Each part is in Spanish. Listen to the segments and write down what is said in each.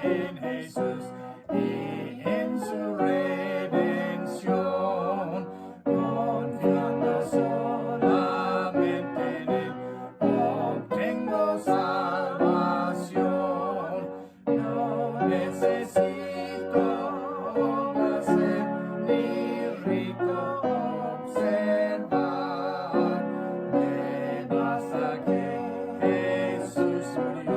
en Jesús y en su redención, confiando solamente en Él, obtengo salvación. No necesito placer ni rito observar, me basta que Jesús murió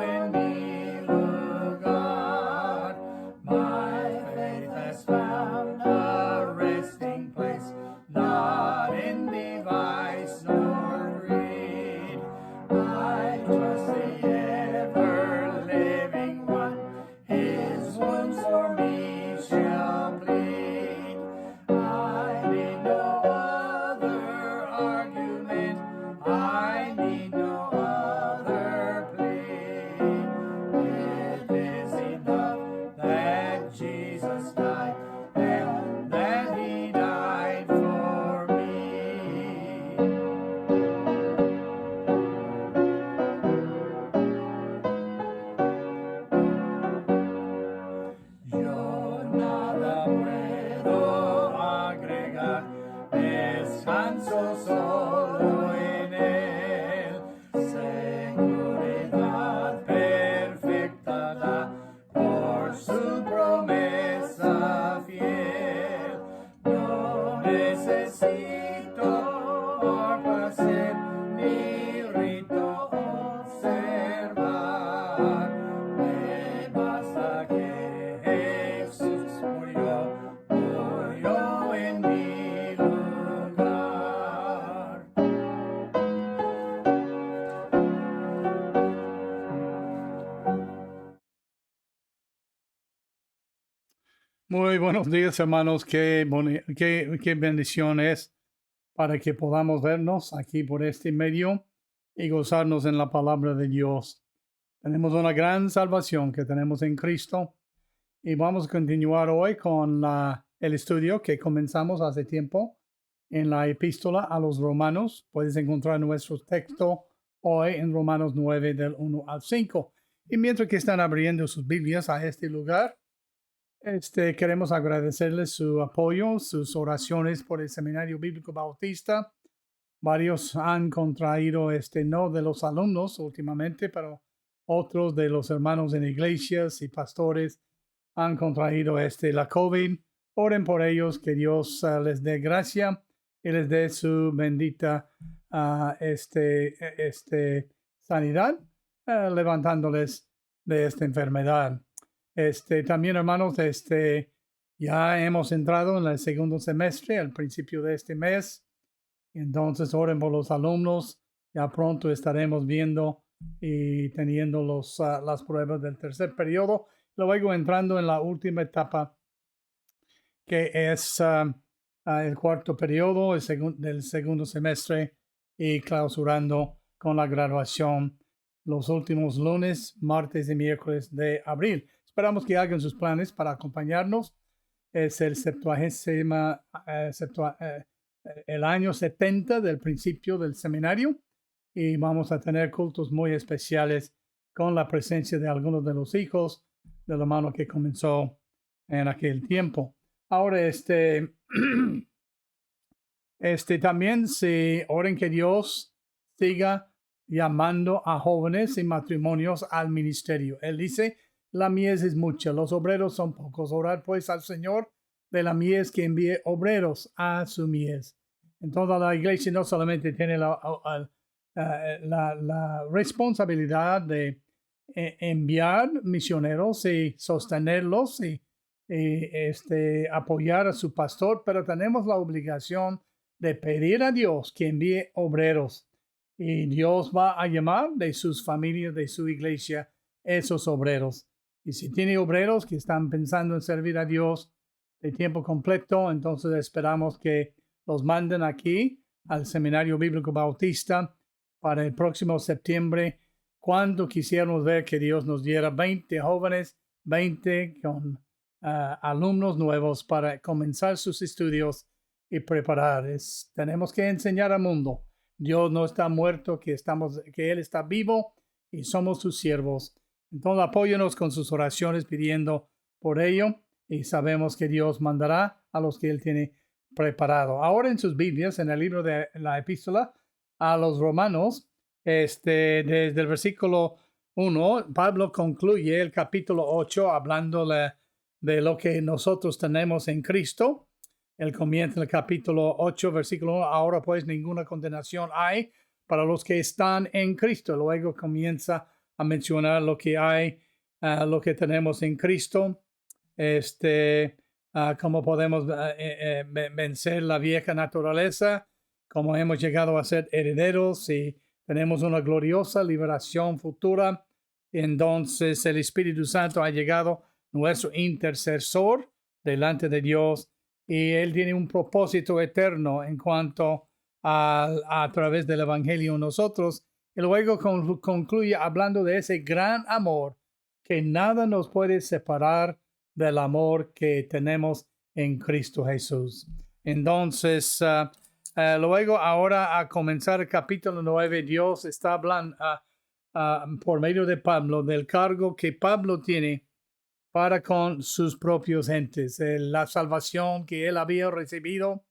en mi lugar. My faith has found a resting place, not in device nor greed. I trust the ever-living one, his wounds for me shall bleed. I need no other argument, I need no other plea. It is enough that Jesus died, and that he died for me. Yo nada puedo agregar, descanso solo en Él. Seguridad perfecta da por su promesa fiel. No necesito por placer ni rito observar. Me basta que Jesús murió en mi lugar. Muy buenos días, hermanos. Qué bendición es para que podamos vernos aquí por este medio y gozarnos en la palabra de Dios. Tenemos una gran salvación que tenemos en Cristo y vamos a continuar hoy con el estudio que comenzamos hace tiempo en la epístola a los Romanos. Puedes encontrar nuestro texto hoy en Romanos 9 del 1 al 5. Y mientras que están abriendo sus Biblias a este lugar, queremos agradecerles su apoyo, sus oraciones por el Seminario Bíblico Bautista. Varios han contraído, no de los alumnos últimamente, pero otros de los hermanos en iglesias y pastores han contraído la COVID. Oren por ellos, que Dios les dé gracia y les dé su bendita sanidad, levantándoles de esta enfermedad. También, hermanos, ya hemos entrado en el segundo semestre al principio de este mes. Entonces, oren por los alumnos. Ya pronto estaremos viendo y teniendo las pruebas del tercer periodo. Luego entrando en la última etapa, que es el cuarto periodo del segundo semestre, y clausurando con la graduación los últimos lunes, martes y miércoles de abril. Esperamos que hagan sus planes para acompañarnos. Es el el año 70 del principio del seminario, y vamos a tener cultos muy especiales con la presencia de algunos de los hijos del hermano que comenzó en aquel tiempo. Ahora, también se oren que Dios siga llamando a jóvenes y matrimonios al ministerio. Él dice: la mies es mucha, los obreros son pocos. Orad pues al Señor de la mies que envíe obreros a su mies. Entonces la iglesia no solamente tiene la responsabilidad de enviar misioneros y sostenerlos y apoyar a su pastor, pero tenemos la obligación de pedir a Dios que envíe obreros, y Dios va a llamar de sus familias, de su iglesia, esos obreros. Y si tiene obreros que están pensando en servir a Dios de tiempo completo, entonces esperamos que los manden aquí al Seminario Bíblico Bautista para el próximo septiembre, cuando quisiéramos ver que Dios nos diera 20 jóvenes, 20 con alumnos nuevos para comenzar sus estudios y preparar. Tenemos que enseñar al mundo. Dios no está muerto, que Él está vivo y somos sus siervos. Entonces, apóyenos con sus oraciones pidiendo por ello y sabemos que Dios mandará a los que Él tiene preparado. Ahora en sus Biblias, en el libro de la epístola a los Romanos, desde el versículo 1, Pablo concluye el capítulo 8 hablando de lo que nosotros tenemos en Cristo. Él comienza el capítulo 8, versículo 1. Ahora pues ninguna condenación hay para los que están en Cristo. Luego comienza a mencionar lo que hay, lo que tenemos en Cristo, cómo podemos vencer la vieja naturaleza, cómo hemos llegado a ser herederos y tenemos una gloriosa liberación futura. Entonces el Espíritu Santo ha llegado nuestro intercesor delante de Dios y Él tiene un propósito eterno en cuanto a través del Evangelio en nosotros. Y luego concluye hablando de ese gran amor que nada nos puede separar del amor que tenemos en Cristo Jesús. Entonces, luego ahora a comenzar el capítulo 9, Dios está hablando por medio de Pablo del cargo que Pablo tiene para con sus propios gentes, la salvación que él había recibido,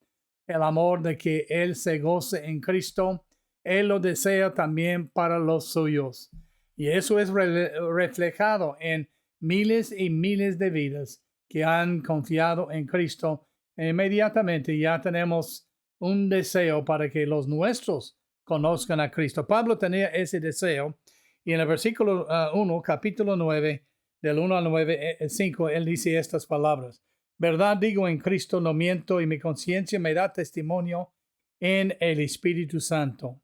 el amor de que él se goce en Cristo, él lo desea también para los suyos. Y eso es reflejado en miles y miles de vidas que han confiado en Cristo. E inmediatamente ya tenemos un deseo para que los nuestros conozcan a Cristo. Pablo tenía ese deseo y en el versículo 1, capítulo 9, del 1 al 9, 5, él dice estas palabras. Verdad digo en Cristo, no miento, y mi conciencia me da testimonio en el Espíritu Santo,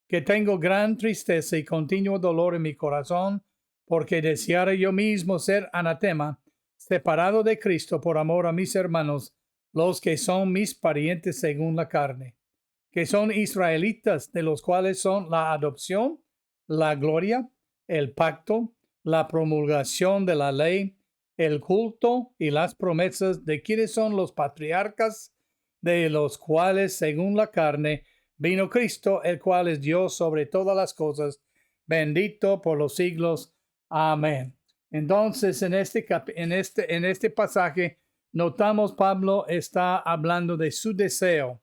que tengo gran tristeza y continuo dolor en mi corazón, porque deseara yo mismo ser anatema, separado de Cristo por amor a mis hermanos, los que son mis parientes según la carne, que son israelitas, de los cuales son la adopción, la gloria, el pacto, la promulgación de la ley, el culto y las promesas, de quienes son los patriarcas, de los cuales, según la carne, vino Cristo, el cual es Dios sobre todas las cosas, bendito por los siglos. Amén. Entonces, en este pasaje, notamos Pablo está hablando de su deseo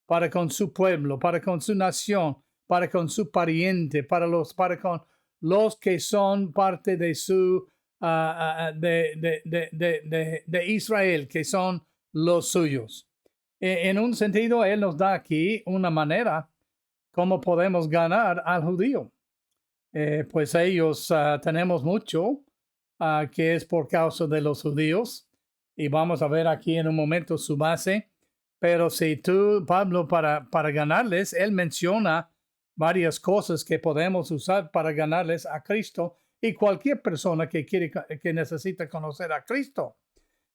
para con su pueblo, para con su nación, para con su pariente, para con los que son parte de su de Israel, que son los suyos. En un sentido, él nos da aquí una manera cómo podemos ganar al judío. Pues ellos tenemos mucho que es por causa de los judíos y vamos a ver aquí en un momento su base. Pero si tú, Pablo, para ganarles, él menciona varias cosas que podemos usar para ganarles a Cristo y cualquier persona que necesita conocer a Cristo.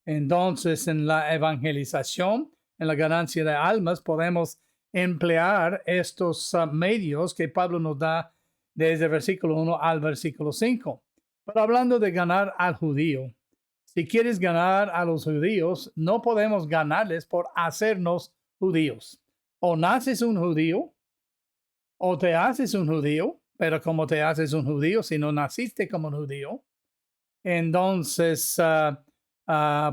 Entonces, en la evangelización, en la ganancia de almas, podemos emplear estos medios que Pablo nos da desde el versículo 1 al versículo 5. Pero hablando de ganar al judío, si quieres ganar a los judíos, no podemos ganarles por hacernos judíos. O naces un judío, o te haces un judío, pero como te haces un judío si no naciste como un judío, entonces,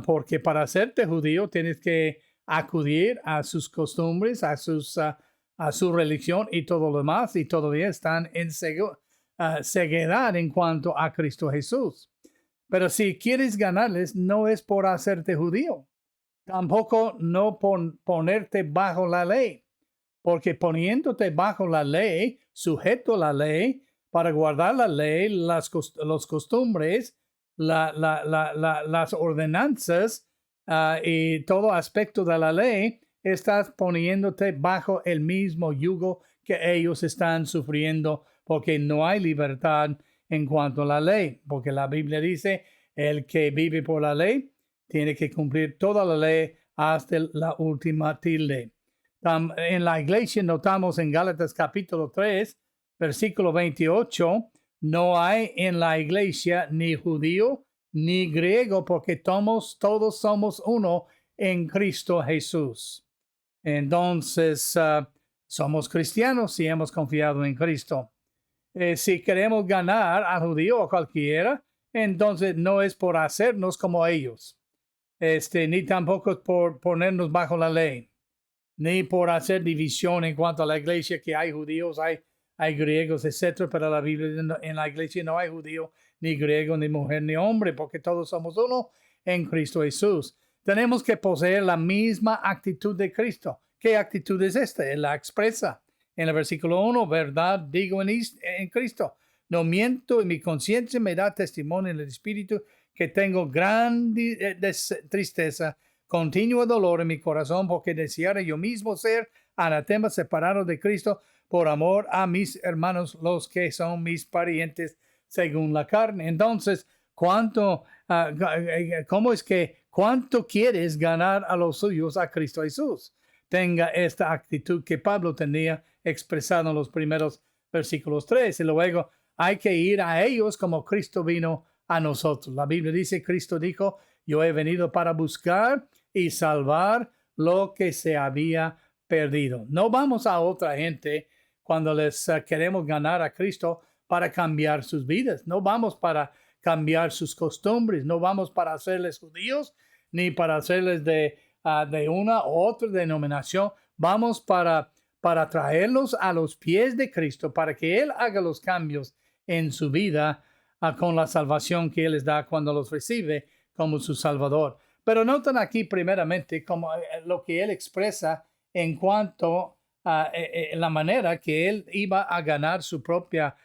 porque para hacerte judío tienes que acudir a sus costumbres, a su religión y todo lo demás, y todavía están en ceguedad en cuanto a Cristo Jesús. Pero si quieres ganarles, no es por hacerte judío, tampoco no ponerte bajo la ley, porque poniéndote bajo la ley, sujeto a la ley, para guardar la ley, los costumbres, las ordenanzas y todo aspecto de la ley, estás poniéndote bajo el mismo yugo que ellos están sufriendo, porque no hay libertad en cuanto a la ley, porque la Biblia dice, el que vive por la ley tiene que cumplir toda la ley hasta la última tilde. En la iglesia notamos en Gálatas capítulo 3, versículo 28, no hay en la iglesia ni judío ni griego, porque todos somos uno en Cristo Jesús. Entonces, somos cristianos si hemos confiado en Cristo. Si queremos ganar al judío o cualquiera, Entonces no es por hacernos como ellos, ni tampoco es por ponernos bajo la ley, ni por hacer división en cuanto a la iglesia, que hay judíos, hay griegos, etcétera, pero la Biblia en la iglesia no hay judío, ni griego, ni mujer, ni hombre, porque todos somos uno en Cristo Jesús. Tenemos que poseer la misma actitud de Cristo. ¿Qué actitud es esta? Él la expresa en el versículo 1, verdad digo en Cristo. No miento y mi conciencia me da testimonio en el Espíritu que tengo gran tristeza, continuo dolor en mi corazón, porque deseara yo mismo ser anatema, separado de Cristo, por amor a mis hermanos, los que son mis parientes según la carne. Entonces, ¿cómo es que cuánto quieres ganar a los suyos a Cristo Jesús? Tenga esta actitud que Pablo tenía expresado en los primeros versículos 3. Y luego hay que ir a ellos como Cristo vino a nosotros. La Biblia dice, Cristo dijo, yo he venido para buscar y salvar lo que se había perdido. No vamos a otra gente cuando les queremos ganar a Cristo para cambiar sus vidas. No vamos para cambiar sus costumbres. No vamos para hacerles judíos ni para hacerles de una u otra denominación. Vamos para traerlos a los pies de Cristo, para que Él haga los cambios en su vida con la salvación que Él les da cuando los recibe como su Salvador. Pero notan aquí primeramente como lo que Él expresa en cuanto a la manera que Él iba a ganar su propia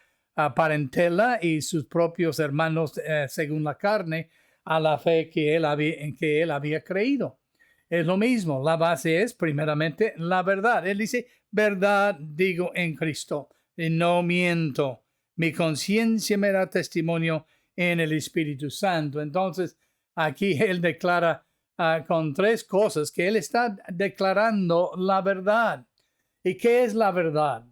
parentela y sus propios hermanos según la carne a la fe en que Él había creído. Es lo mismo, la base es primeramente la verdad. Él dice, verdad digo en Cristo, y no miento. Mi conciencia me da testimonio en el Espíritu Santo. Entonces, aquí él declara con tres cosas que él está declarando la verdad. ¿Y qué es la verdad?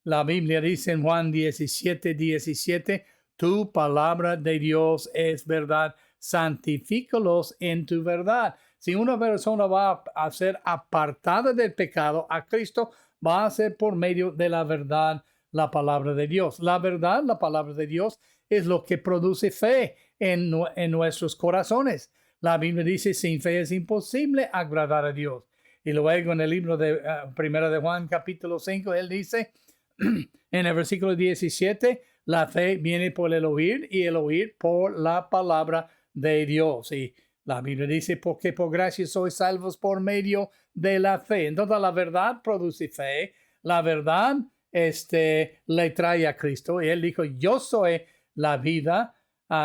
La Biblia dice en Juan 17:17, tu palabra de Dios es verdad. Santifícalos en tu verdad. Si una persona va a ser apartada del pecado a Cristo, va a ser por medio de la verdad, la palabra de Dios. La verdad, la palabra de Dios, es lo que produce fe en nuestros corazones. La Biblia dice, sin fe es imposible agradar a Dios. Y luego en el libro de Primera de Juan, capítulo 5, él dice, en el versículo 17, la fe viene por el oír y el oír por la palabra de Dios. Y la Biblia dice, porque por gracia sois salvos por medio de la fe. Entonces la verdad produce fe. La verdad le trae a Cristo. Y él dijo, yo soy la vida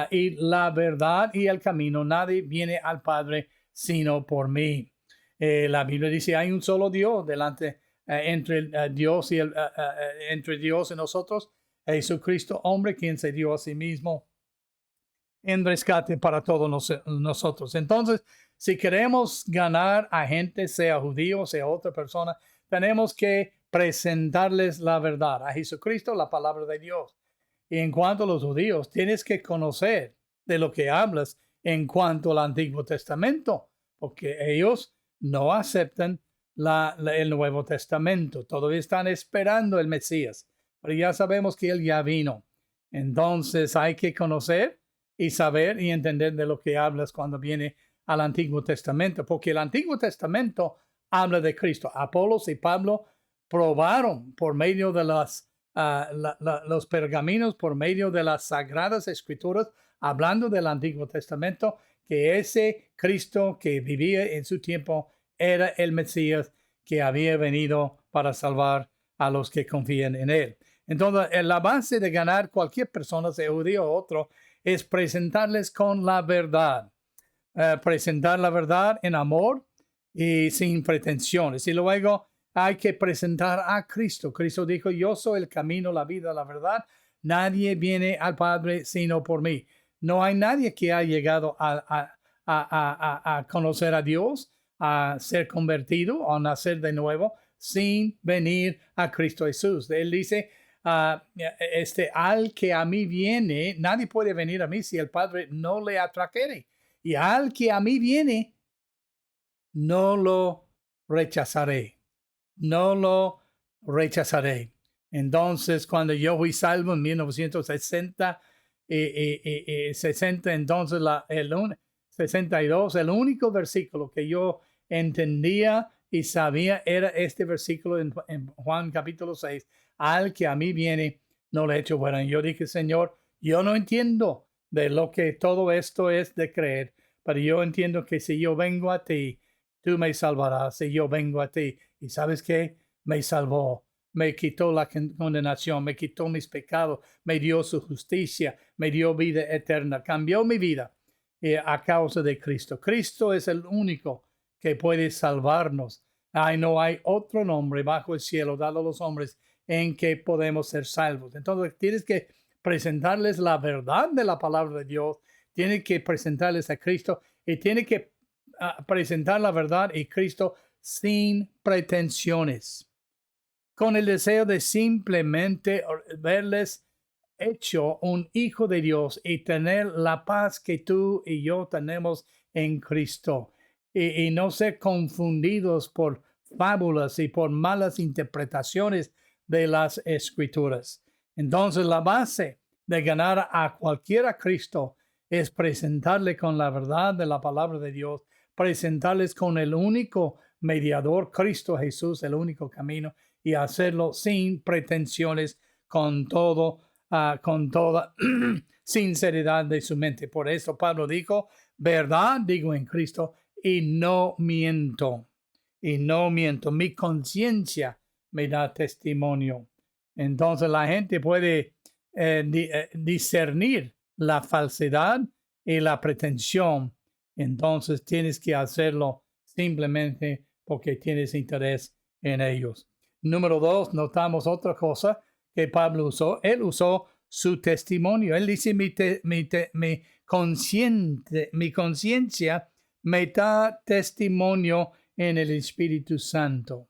y la verdad y el camino. Nadie viene al Padre sino por mí. La Biblia dice, hay un solo Dios entre Dios y entre Dios y nosotros, Jesucristo, hombre, quien se dio a sí mismo en rescate para todos nosotros. Entonces, si queremos ganar a gente, sea judío, sea otra persona, tenemos que presentarles la verdad, a Jesucristo, la palabra de Dios. Y en cuanto a los judíos, tienes que conocer de lo que hablas en cuanto al Antiguo Testamento, porque ellos no aceptan el Nuevo Testamento. Todavía están esperando el Mesías, pero ya sabemos que Él ya vino. Entonces hay que conocer y saber y entender de lo que hablas cuando viene al Antiguo Testamento, porque el Antiguo Testamento habla de Cristo. Apolos y Pablo probaron por medio de los pergaminos, por medio de las sagradas escrituras, hablando del Antiguo Testamento, que ese Cristo que vivía en su tiempo era el Mesías que había venido para salvar a los que confían en él. Entonces, la base de ganar cualquier persona, sea judío o otro, es presentarles con la verdad. Presentar la verdad en amor y sin pretensiones. Y luego hay que presentar a Cristo. Cristo dijo, yo soy el camino, la vida, la verdad. Nadie viene al Padre sino por mí. No hay nadie que haya llegado a conocer a Dios, a ser convertido o a nacer de nuevo sin venir a Cristo Jesús. Él dice, al que a mí viene, nadie puede venir a mí si el Padre no le atrajere. Y al que a mí viene, no lo rechazaré. No lo rechazaré. Entonces, cuando yo fui salvo en 1960, 60, entonces 62, el único versículo que yo entendía y sabía era este versículo en Juan capítulo 6, al que a mí viene, no le echo fuera. Y yo dije, Señor, yo no entiendo de lo que todo esto es de creer, pero yo entiendo que si yo vengo a ti, tú me salvarás. Si yo vengo a ti, y ¿sabes qué? Me salvó, me quitó la condenación, me quitó mis pecados, me dio su justicia, me dio vida eterna, cambió mi vida a causa de Cristo. Cristo es el único que puede salvarnos. Ay, no hay otro nombre bajo el cielo dado a los hombres en que podemos ser salvos. Entonces tienes que presentarles la verdad de la palabra de Dios, tienes que presentarles a Cristo y tienes que presentar la verdad y Cristo sin pretensiones, con el deseo de simplemente verles hecho un hijo de Dios y tener la paz que tú y yo tenemos en Cristo y no ser confundidos por fábulas y por malas interpretaciones de las escrituras. Entonces la base de ganar a cualquiera Cristo es presentarle con la verdad de la palabra de Dios, presentarles con el único mediador, Cristo Jesús, el único camino, y hacerlo sin pretensiones, con con toda sinceridad de su mente. Por eso Pablo dijo, verdad digo en Cristo y no miento. Y no miento. Mi conciencia me da testimonio. Entonces la gente puede discernir la falsedad y la pretensión. Entonces tienes que hacerlo simplemente porque tienes interés en ellos. Número 2, notamos otra cosa que Pablo usó. Él usó su testimonio. Él dice, mi conciencia me da testimonio en el Espíritu Santo.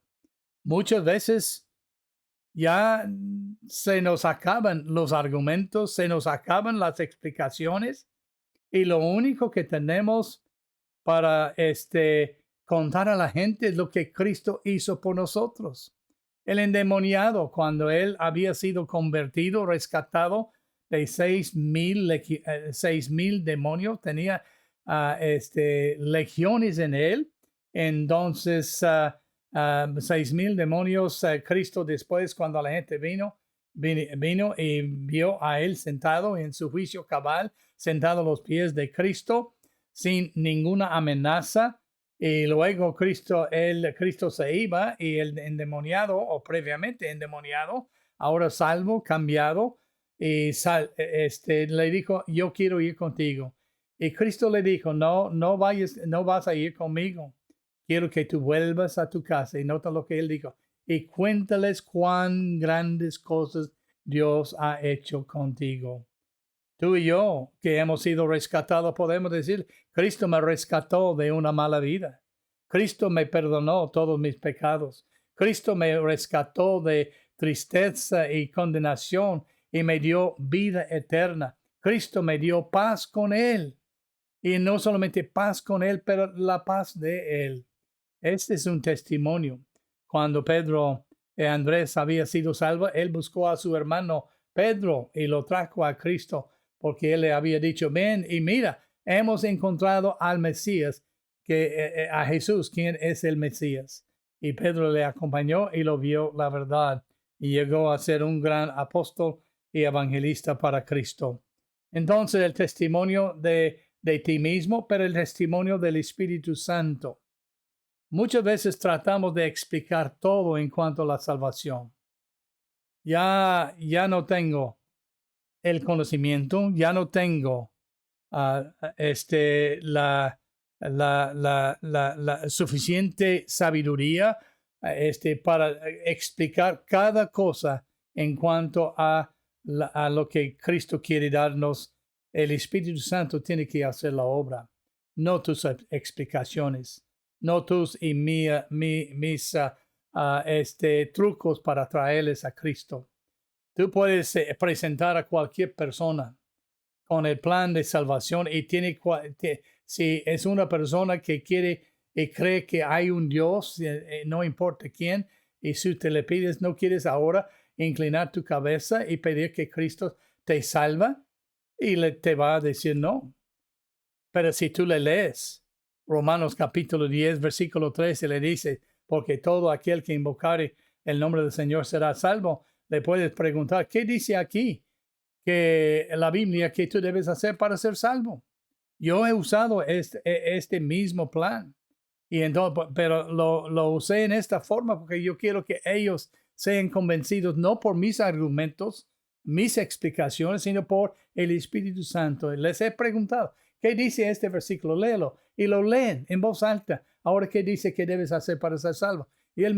Muchas veces ya se nos acaban los argumentos, se nos acaban las explicaciones y lo único que tenemos para contar a la gente es lo que Cristo hizo por nosotros. El endemoniado, cuando él había sido convertido, rescatado de 6,000 demonios, tenía legiones en él. Entonces, 6,000 demonios, Cristo después, cuando la gente vino y vio a él sentado en su juicio cabal, sentado a los pies de Cristo, sin ninguna amenaza. Y luego Cristo se iba y el endemoniado, o previamente endemoniado, ahora salvo, cambiado, y le dijo, yo quiero ir contigo. Y Cristo le dijo, no vas a ir conmigo. Quiero que tú vuelvas a tu casa. Y nota lo que él dijo. Y cuéntales cuán grandes cosas Dios ha hecho contigo. Tú y yo, que hemos sido rescatados, podemos decir, Cristo me rescató de una mala vida. Cristo me perdonó todos mis pecados. Cristo me rescató de tristeza y condenación y me dio vida eterna. Cristo me dio paz con Él. Y no solamente paz con Él, pero la paz de Él. Este es un testimonio. Cuando Pedro y Andrés había sido salvos, él buscó a su hermano Pedro y lo trajo a Cristo, porque él le había dicho, ven y mira, hemos encontrado al Mesías, a Jesús, quien es el Mesías. Y Pedro le acompañó y lo vio la verdad y llegó a ser un gran apóstol y evangelista para Cristo. Entonces el testimonio de ti mismo, pero el testimonio del Espíritu Santo. Muchas veces tratamos de explicar todo en cuanto a la salvación. Ya no tengo el conocimiento, ya no tengo la suficiente sabiduría para explicar cada cosa en cuanto a lo que Cristo quiere darnos. El Espíritu Santo tiene que hacer la obra, no tus explicaciones, no tus y mis trucos para traerles a Cristo. Tú puedes presentar a cualquier persona con el plan de salvación y si es una persona que quiere y cree que hay un Dios, no importa quién, y si te le pides, no quieres ahora inclinar tu cabeza y pedir que Cristo te salva. y te va a decir no. Pero si tú le lees Romanos capítulo 10, versículo 13, le dice, porque todo aquel que invocare el nombre del Señor será salvo, le puedes preguntar, ¿qué dice aquí que la Biblia que tú debes hacer para ser salvo? Yo he usado este mismo plan. Y entonces, pero lo usé en esta forma porque yo quiero que ellos sean convencidos no por mis argumentos, mis explicaciones, sino por el Espíritu Santo. Les he preguntado, ¿qué dice este versículo? Léelo. Y lo leen en voz alta. Ahora, ¿qué dice que debes hacer para ser salvo? Y ellos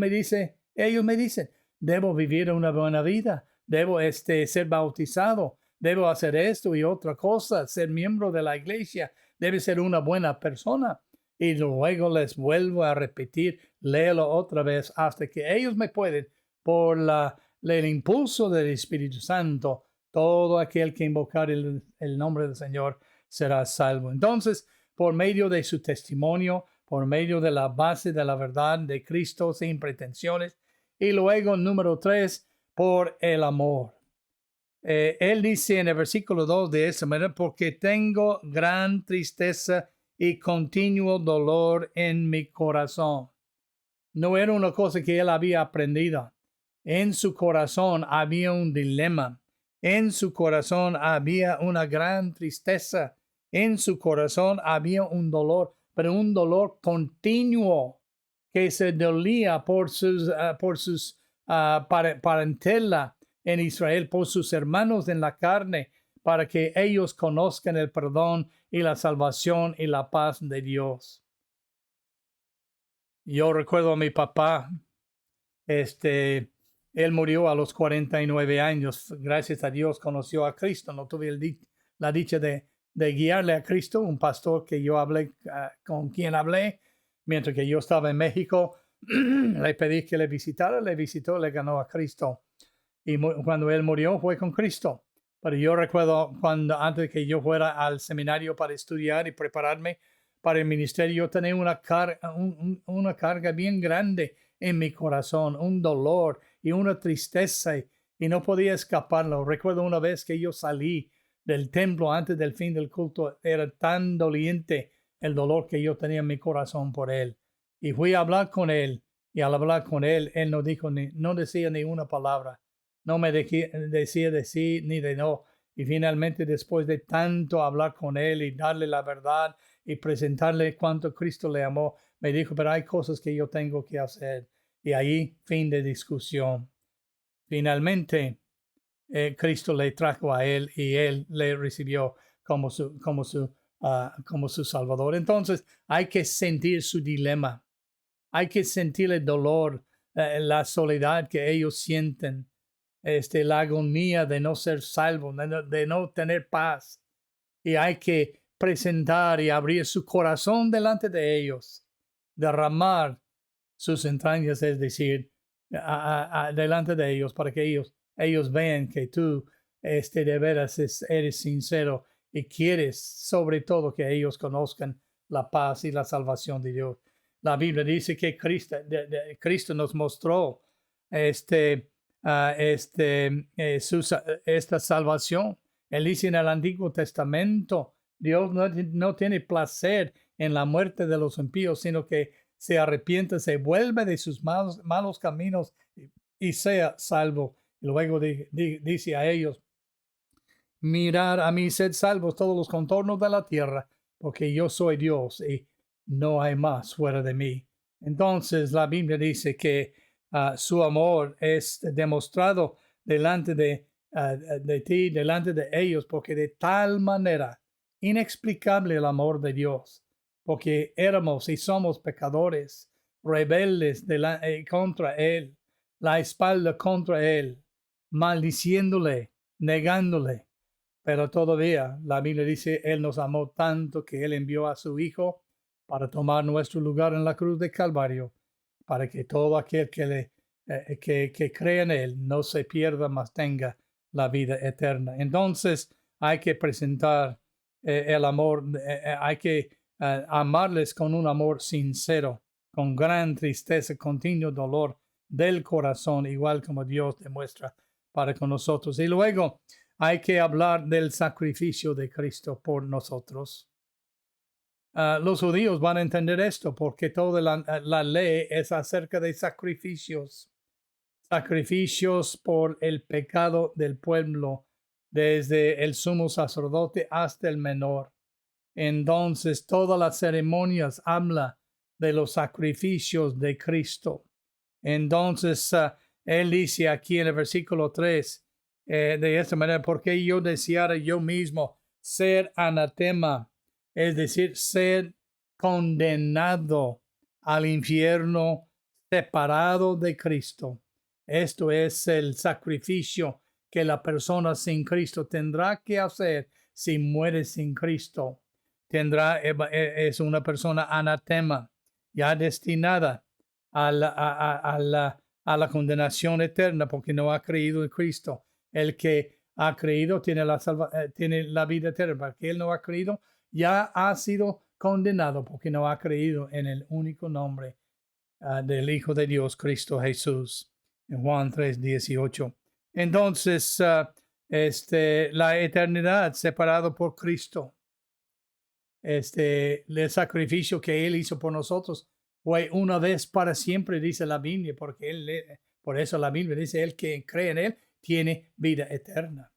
me dicen, debo vivir una buena vida, debo ser bautizado, debo hacer esto y otra cosa, ser miembro de la iglesia, debe ser una buena persona. Y luego les vuelvo a repetir, léelo otra vez hasta que ellos me pueden, por el impulso del Espíritu Santo, todo aquel que invocar el nombre del Señor será salvo. Entonces, por medio de su testimonio, por medio de la base de la verdad de Cristo sin pretensiones. Y luego, número 3, por el amor. Él dice en el versículo 2 de esa manera, porque tengo gran tristeza y continuo dolor en mi corazón. No era una cosa que él había aprendido. En su corazón había un dilema. En su corazón había una gran tristeza. En su corazón había un dolor, pero un dolor continuo que se dolía por sus parentela en Israel, por sus hermanos en la carne, para que ellos conozcan el perdón y la salvación y la paz de Dios. Yo recuerdo a mi papá, él murió a los 49 años. Gracias a Dios conoció a Cristo. No tuve la dicha de guiarle a Cristo. Un pastor que yo hablé, con quien hablé, mientras que yo estaba en México, le pedí que le visitara, le visitó, le ganó a Cristo. Y cuando él murió fue con Cristo. Pero yo recuerdo antes de que yo fuera al seminario para estudiar y prepararme para el ministerio, yo tenía una carga bien grande en mi corazón, un dolor y una tristeza, y no podía escaparlo. Recuerdo una vez que yo salí del templo antes del fin del culto, era tan doliente el dolor que yo tenía en mi corazón por él. Y fui a hablar con él, y al hablar con él, él no decía ni una palabra. No me decía de sí ni de no. Y finalmente, después de tanto hablar con él y darle la verdad y presentarle cuánto Cristo le amó, me dijo, pero hay cosas que yo tengo que hacer. Y ahí, fin de discusión. Finalmente, Cristo le trajo a él y él le recibió como su Salvador. Entonces, hay que sentir su dilema. Hay que sentir el dolor, la soledad que ellos sienten. La agonía de no ser salvo, de no tener paz. Y hay que presentar y abrir su corazón delante de ellos, derramar sus entrañas, es decir, delante de ellos, para que ellos vean que tú de veras eres sincero y quieres sobre todo que ellos conozcan la paz y la salvación de Dios. La Biblia dice que Cristo nos mostró esta salvación. Él dice en el Antiguo Testamento, Dios no tiene placer en la muerte de los impíos, sino que se arrepiente, se vuelve de sus malos caminos y sea salvo. Y luego dice a ellos, mirad a mí, sed salvos todos los contornos de la tierra, porque yo soy Dios y no hay más fuera de mí. Entonces la Biblia dice que su amor es demostrado delante de ti, delante de ellos, porque de tal manera inexplicable el amor de Dios, porque éramos y somos pecadores, rebeldes contra Él, la espalda contra Él, maldiciéndole, negándole. Pero todavía la Biblia dice, Él nos amó tanto que Él envió a su Hijo para tomar nuestro lugar en la cruz de Calvario, para que todo aquel que cree en Él no se pierda, mas tenga la vida eterna. Entonces hay que presentar el amor, hay que amarles con un amor sincero, con gran tristeza, continuo dolor del corazón, igual como Dios demuestra para con nosotros. Y luego hay que hablar del sacrificio de Cristo por nosotros. Los judíos van a entender esto porque toda la ley es acerca de sacrificios, sacrificios por el pecado del pueblo, desde el sumo sacerdote hasta el menor. Entonces, todas las ceremonias habla de los sacrificios de Cristo. Entonces, él dice aquí en el versículo 3, de esta manera, porque yo deseara yo mismo ser anatema, es decir, ser condenado al infierno, separado de Cristo. Esto es el sacrificio que la persona sin Cristo tendrá que hacer si muere sin Cristo. Es una persona anatema, ya destinada a la condenación eterna porque no ha creído en Cristo. El que ha creído tiene la vida eterna, porque él no ha creído ya ha sido condenado porque no ha creído en el único nombre del Hijo de Dios, Cristo Jesús. En Juan 3:18. Entonces, la eternidad separado por Cristo. El sacrificio que Él hizo por nosotros fue una vez para siempre, dice la Biblia, porque por eso la Biblia dice, el que cree en Él tiene vida eterna.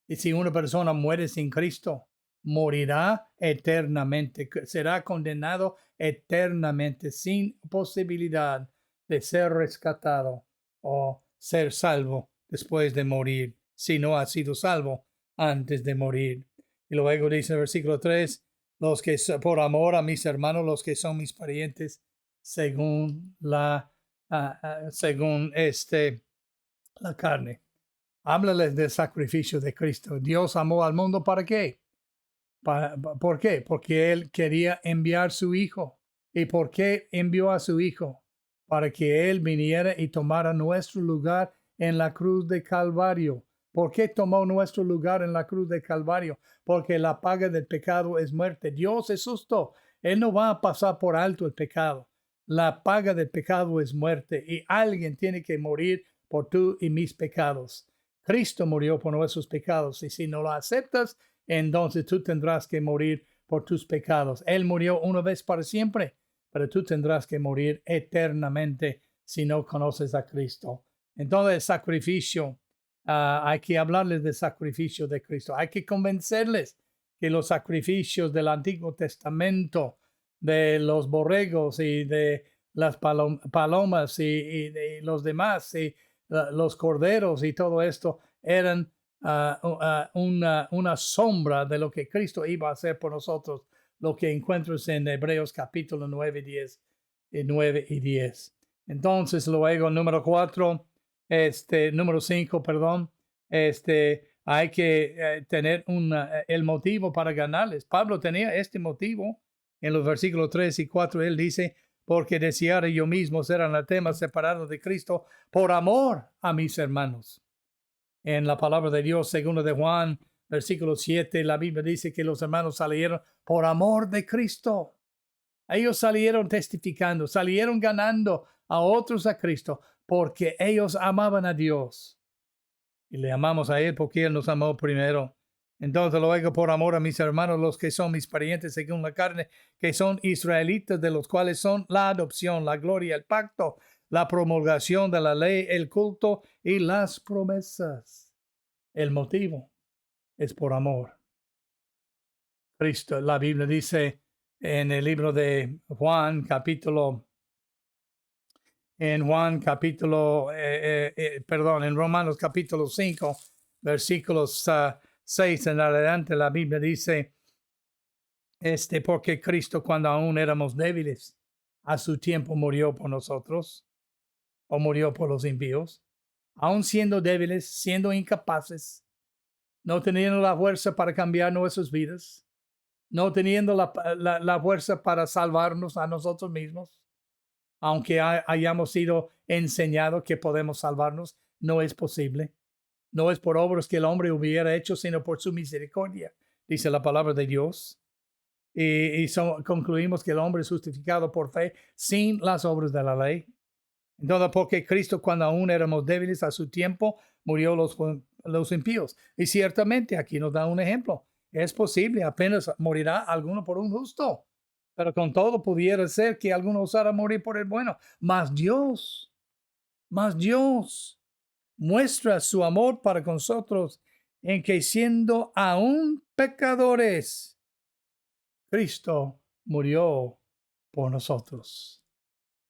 Y si una persona muere sin Cristo, morirá eternamente, será condenado eternamente, sin posibilidad de ser rescatado o ser salvo después de morir, si no ha sido salvo antes de morir. Y luego dice el versículo 3, los que por amor a mis hermanos, los que son mis parientes, según la carne. Háblales del sacrificio de Cristo. Dios amó al mundo ¿para qué? ¿Por qué? Porque Él quería enviar su Hijo. ¿Y por qué envió a su Hijo? Para que Él viniera y tomara nuestro lugar en la cruz de Calvario. ¿Por qué tomó nuestro lugar en la cruz de Calvario? Porque la paga del pecado es muerte. Dios es justo. Él no va a pasar por alto el pecado. La paga del pecado es muerte y alguien tiene que morir por tú y mis pecados. Cristo murió por nuestros pecados y si no lo aceptas, entonces tú tendrás que morir por tus pecados. Él murió una vez para siempre, pero tú tendrás que morir eternamente si no conoces a Cristo. Entonces el sacrificio, hay que hablarles del sacrificio de Cristo. Hay que convencerles que los sacrificios del Antiguo Testamento, de los borregos y de las palomas y de los demás y los corderos y todo esto eran una sombra de lo que Cristo iba a hacer por nosotros, lo que encuentras en Hebreos capítulo 9 y 10. Entonces, luego, número 5, perdón, hay que tener el motivo para ganarles. Pablo tenía este motivo en los versículos 3 y 4. Él dice, porque deseara yo mismo ser anatema separado de Cristo por amor a mis hermanos. En la palabra de Dios, segundo de Juan, versículo 7, la Biblia dice que los hermanos salieron por amor de Cristo. Ellos salieron testificando, salieron ganando a otros a Cristo porque ellos amaban a Dios. Y le amamos a Él porque Él nos amó primero. Entonces luego por amor a mis hermanos, los que son mis parientes según la carne, que son israelitas, de los cuales son la adopción, la gloria, el pacto, la promulgación de la ley, el culto y las promesas. El motivo es por amor. Cristo, la Biblia dice en el libro de Juan, en Romanos capítulo 5, versículos 6 en adelante, la Biblia dice, porque Cristo cuando aún éramos débiles, a su tiempo murió por nosotros, o murió por los impíos, aún siendo débiles, siendo incapaces, no teniendo la fuerza para cambiar nuestras vidas, no teniendo la fuerza para salvarnos a nosotros mismos, aunque hayamos sido enseñados que podemos salvarnos, no es posible. No es por obras que el hombre hubiera hecho, sino por su misericordia, dice la palabra de Dios. Concluimos que el hombre es justificado por fe sin las obras de la ley. Entonces, porque Cristo, cuando aún éramos débiles a su tiempo, murió los impíos. Y ciertamente aquí nos da un ejemplo. Es posible, apenas morirá alguno por un justo, pero con todo pudiera ser que alguno osara morir por el bueno. Mas Dios muestra su amor para con nosotros en que siendo aún pecadores, Cristo murió por nosotros.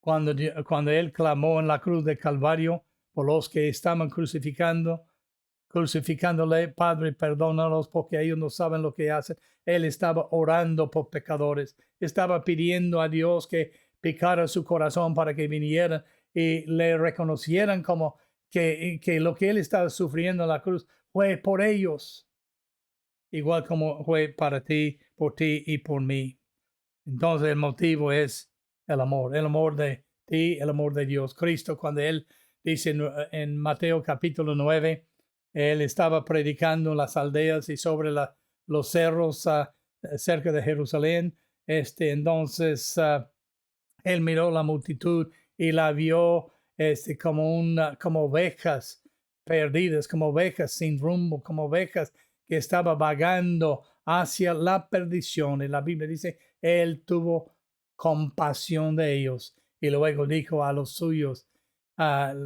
Cuando Él clamó en la cruz de Calvario por los que estaban crucificándole, Padre, perdónalos porque ellos no saben lo que hacen. Él estaba orando por pecadores, estaba pidiendo a Dios que picara su corazón para que vinieran y le reconocieran como que lo que Él estaba sufriendo en la cruz fue por ellos, igual como fue para ti, por ti y por mí. Entonces el motivo es el amor de ti, el amor de Dios. Cristo, cuando Él dice en Mateo capítulo 9, Él estaba predicando en las aldeas y sobre los cerros cerca de Jerusalén. Entonces Él miró la multitud y la vio como ovejas perdidas, como ovejas sin rumbo, como ovejas que estaba vagando hacia la perdición. Y la Biblia dice, Él tuvo compasión de ellos. Y luego dijo a los suyos,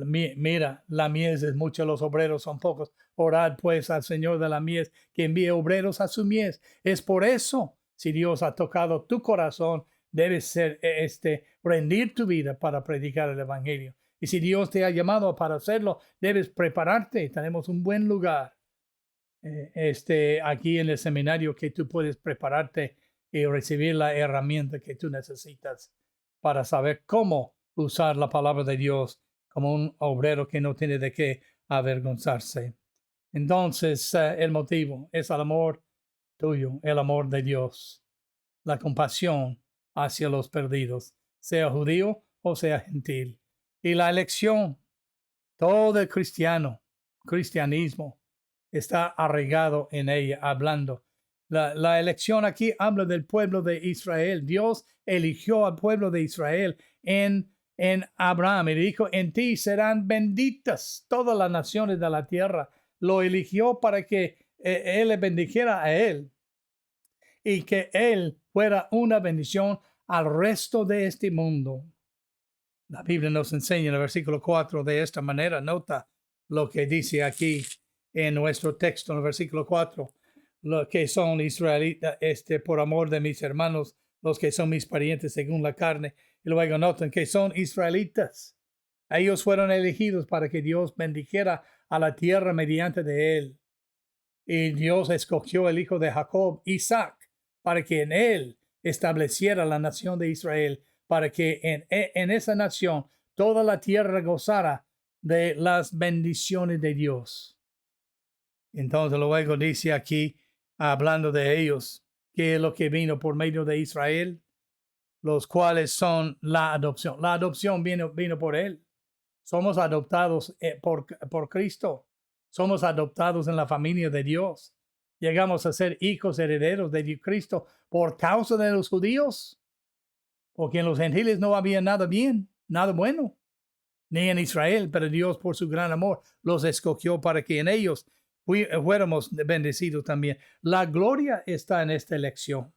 mira, la mies es mucha, los obreros son pocos. Orad pues al Señor de la mies que envíe obreros a su mies. Es por eso, si Dios ha tocado tu corazón, debes ser rendir tu vida para predicar el evangelio. Y si Dios te ha llamado para hacerlo, debes prepararte. Tenemos un buen lugar aquí en el seminario que tú puedes prepararte y recibir la herramienta que tú necesitas para saber cómo usar la palabra de Dios como un obrero que no tiene de qué avergonzarse. Entonces, el motivo es el amor tuyo, el amor de Dios, la compasión hacia los perdidos, sea judío o sea gentil. Y la elección, todo el cristianismo está arraigado en ella, hablando. La elección aquí habla del pueblo de Israel. Dios eligió al pueblo de Israel en Abraham y dijo, en ti serán benditas todas las naciones de la tierra. Lo eligió para que Él le bendijera a él y que Él fuera una bendición al resto de este mundo. La Biblia nos enseña en el versículo 4 de esta manera. Nota lo que dice aquí en nuestro texto, en el versículo 4. Los que son israelitas, por amor de mis hermanos, los que son mis parientes según la carne. Y luego notan que son israelitas. Ellos fueron elegidos para que Dios bendijera a la tierra mediante de él. Y Dios escogió el hijo de Jacob, Isaac, para que en él estableciera la nación de Israel, para que en esa nación toda la tierra gozara de las bendiciones de Dios. Entonces luego dice aquí, hablando de ellos, que es lo que vino por medio de Israel, los cuales son la adopción. La adopción vino por él. Somos adoptados por Cristo. Somos adoptados en la familia de Dios. Llegamos a ser hijos herederos de Cristo por causa de los judíos. Porque en los gentiles no había nada bien, nada bueno, ni en Israel, pero Dios por su gran amor los escogió para que en ellos fuéramos bendecidos también. La gloria está en esta elección.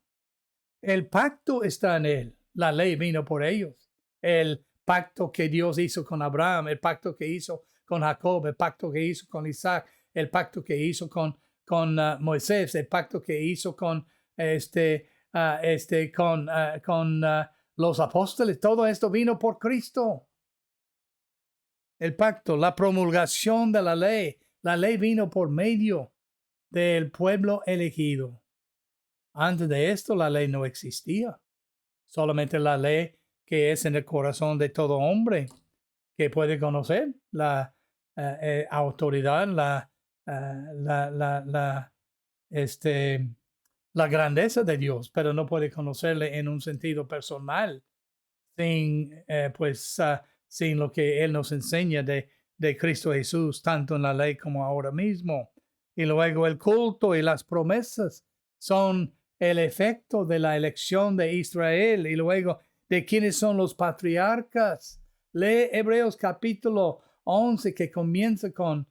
El pacto está en él. La ley vino por ellos. El pacto que Dios hizo con Abraham, el pacto que hizo con Jacob, el pacto que hizo con Isaac, el pacto que hizo con Moisés, el pacto que hizo con los apóstoles. Todo esto vino por Cristo. El pacto, la promulgación de la ley vino por medio del pueblo elegido. Antes de esto, la ley no existía. Solamente la ley que es en el corazón de todo hombre que puede conocer la autoridad, la grandeza de Dios, pero no puede conocerle en un sentido personal sin lo que Él nos enseña de Cristo Jesús, tanto en la ley como ahora mismo. Y luego el culto y las promesas son el efecto de la elección de Israel y luego de quiénes son los patriarcas. Lee Hebreos capítulo 11 que comienza con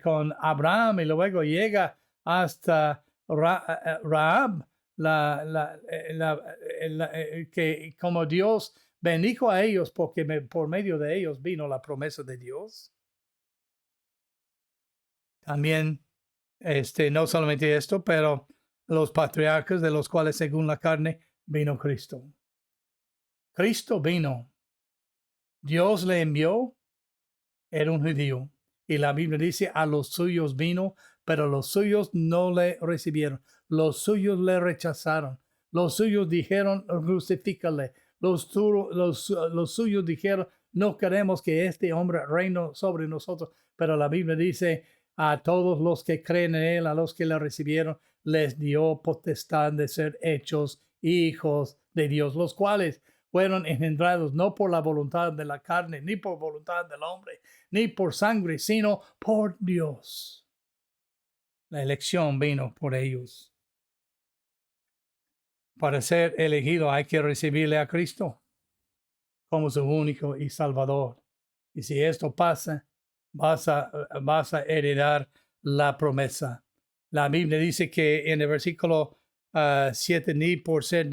con Abraham y luego llega hasta Rahab, que como Dios bendijo a ellos porque por medio de ellos vino la promesa de Dios. También, no solamente esto, pero los patriarcas de los cuales según la carne vino Cristo. Cristo vino. Dios le envió, era un judío. Y la Biblia dice, a los suyos vino, pero los suyos no le recibieron. Los suyos le rechazaron. Los suyos dijeron, crucifícale. Los suyos dijeron, no queremos que este hombre reine sobre nosotros. Pero la Biblia dice, a todos los que creen en él, a los que le recibieron, les dio potestad de ser hechos hijos de Dios, los cuales fueron engendrados no por la voluntad de la carne, ni por voluntad del hombre, ni por sangre, sino por Dios. La elección vino por ellos. Para ser elegido hay que recibirle a Cristo como su único y salvador. Y si esto pasa, vas a heredar la promesa. La Biblia dice que en el versículo 7, ni por ser,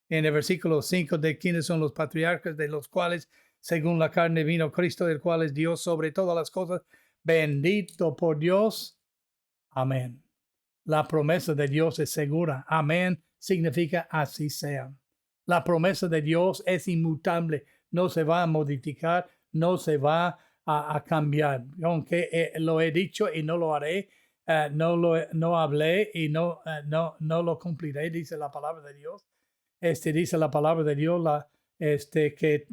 en el versículo 5, de quienes son los patriarcas, de los cuales, según la carne, vino Cristo, del cual es Dios sobre todas las cosas, bendito por Dios. Amén. La promesa de Dios es segura. Amén significa así sea. La promesa de Dios es inmutable. No se va a modificar, no se va a cambiar. Aunque lo he dicho y no lo haré, no hablé y no lo cumpliré, dice la palabra de Dios. Dice la palabra de Dios, que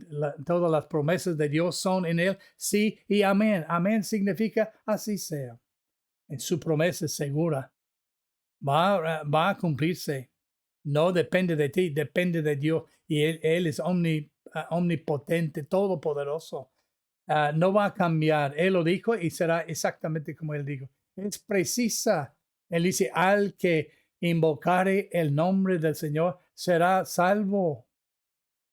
todas las promesas de Dios son en él, sí y amén. Amén significa así sea. En su promesa es segura. Va a cumplirse. No depende de ti, depende de Dios. Y Él es omnipotente, todopoderoso. No va a cambiar. Él lo dijo y será exactamente como Él dijo. Es precisa. Él dice, al que invocare el nombre del Señor será salvo.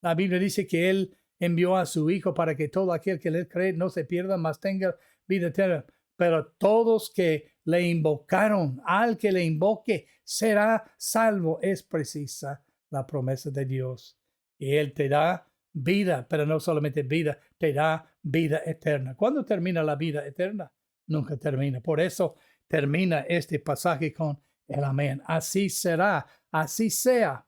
La Biblia dice que Él envió a su Hijo para que todo aquel que le cree no se pierda, mas tenga vida eterna. Pero todos que le invocaron, al que le invoque, será salvo. Es precisa la promesa de Dios. Y Él te da vida, pero no solamente vida, te da vida eterna. ¿Cuándo termina la vida eterna? Nunca termina. Por eso termina este pasaje con el amén. Así será, así sea.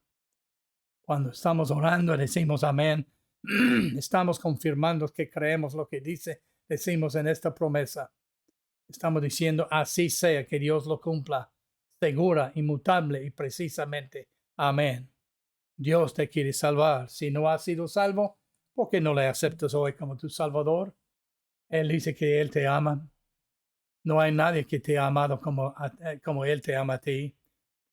Cuando estamos orando y decimos amén, estamos confirmando que creemos lo que decimos en esta promesa. Estamos diciendo así sea, que Dios lo cumpla, segura, inmutable y precisamente. Amén. Dios te quiere salvar. Si no has sido salvo, ¿por qué no le aceptas hoy como tu Salvador? Él dice que Él te ama. No hay nadie que te ha amado como Él te ama a ti.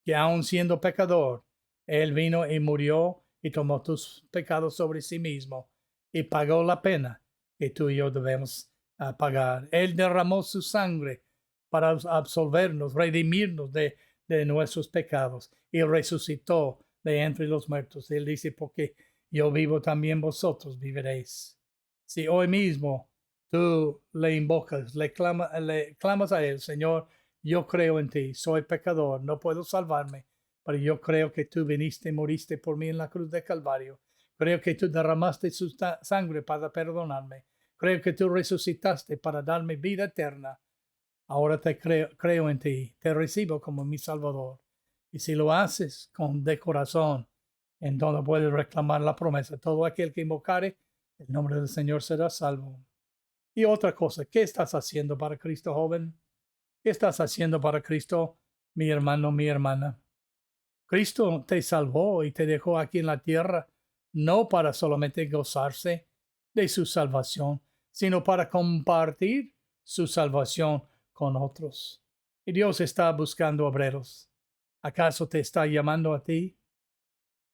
Que aun siendo pecador, Él vino y murió y tomó tus pecados sobre sí mismo y pagó la pena que tú y yo debemos pagar. Él derramó su sangre para absolvernos, redimirnos de nuestros pecados y resucitó de entre los muertos. Él dice, porque yo vivo, también vosotros viviréis. Si hoy mismo tú le invocas, le clamas a Él, Señor, yo creo en ti, soy pecador, no puedo salvarme, pero yo creo que tú viniste y moriste por mí en la cruz de Calvario. Creo que tú derramaste su sangre para perdonarme. Creo que tú resucitaste para darme vida eterna. Ahora te creo en ti, te recibo como mi Salvador. Y si lo haces de corazón, entonces puedes reclamar la promesa. Todo aquel que invocare el nombre del Señor será salvo. Y otra cosa, ¿qué estás haciendo para Cristo, joven? ¿Qué estás haciendo para Cristo, mi hermano, mi hermana? Cristo te salvó y te dejó aquí en la tierra, no para solamente gozarse de su salvación, sino para compartir su salvación con otros. Y Dios está buscando obreros. ¿Acaso te está llamando a ti?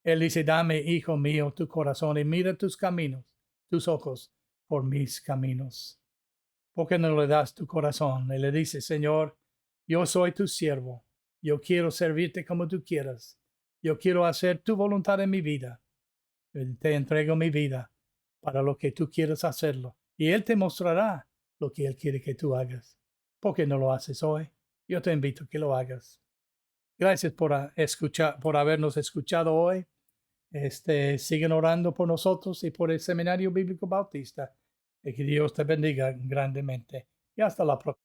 Él dice, dame, hijo mío, tu corazón y mira tus caminos, tus ojos por mis caminos. ¿Por qué no le das tu corazón? Y le dice, Señor, yo soy tu siervo. Yo quiero servirte como tú quieras. Yo quiero hacer tu voluntad en mi vida. Te entrego mi vida para lo que tú quieras hacerlo. Y Él te mostrará lo que Él quiere que tú hagas. ¿Por qué no lo haces hoy? Yo te invito a que lo hagas. Gracias por por habernos escuchado hoy. Siguen orando por nosotros y por el Seminario Bíblico Bautista. Y que Dios te bendiga grandemente. Y hasta la próxima.